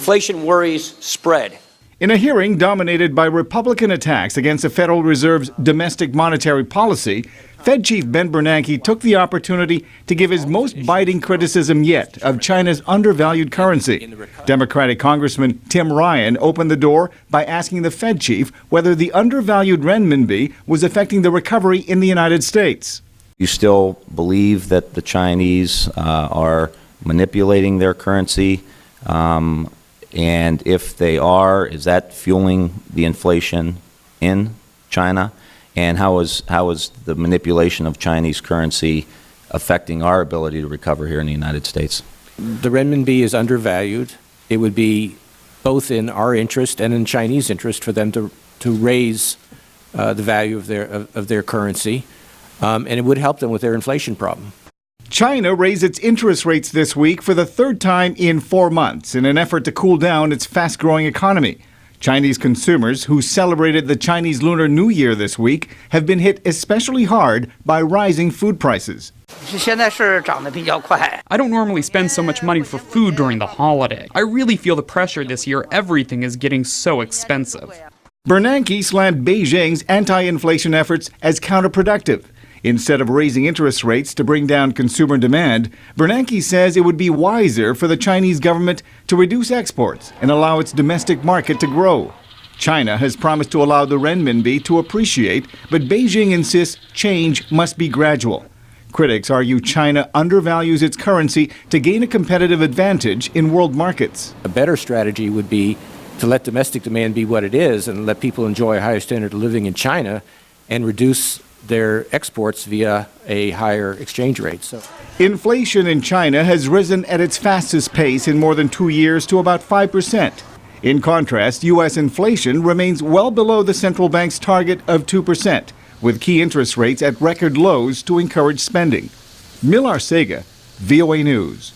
Inflation worries spread. In a hearing dominated by Republican attacks against the Federal Reserve's domestic monetary policy, Fed Chief Ben Bernanke took the opportunity to give his most biting criticism yet of China's undervalued currency. Democratic Congressman Tim Ryan opened the door by asking the Fed chief whether the undervalued renminbi was affecting the recovery in the United States. You still believe that the Chinese are manipulating their currency? And if they are, is that fueling the inflation in China? And how is the manipulation of Chinese currency affecting our ability to recover here in the United States? The renminbi is undervalued. It would be both in our interest and in Chinese interest for them to raise the value of their currency, and it would help them with their inflation problem. China raised its interest rates this week for the third time in 4 months in an effort to cool down its fast-growing economy. Chinese consumers who celebrated the Chinese Lunar New Year this week have been hit especially hard by rising food prices. I don't normally spend so much money for food during the holiday. I really feel the pressure this year. Everything is getting so expensive. Bernanke slammed Beijing's anti-inflation efforts as counterproductive. Instead of raising interest rates to bring down consumer demand, Bernanke says it would be wiser for the Chinese government to reduce exports and allow its domestic market to grow. China has promised to allow the renminbi to appreciate, but Beijing insists change must be gradual. Critics argue China undervalues its currency to gain a competitive advantage in world markets. A better strategy would be to let domestic demand be what it is and let people enjoy a higher standard of living in China and reduce their exports via a higher exchange rate. Inflation in China has risen at its fastest pace in more than 2 years to about 5%. In contrast, U.S. inflation remains well below the central bank's target of 2%, with key interest rates at record lows to encourage spending. Arcega, VOA News.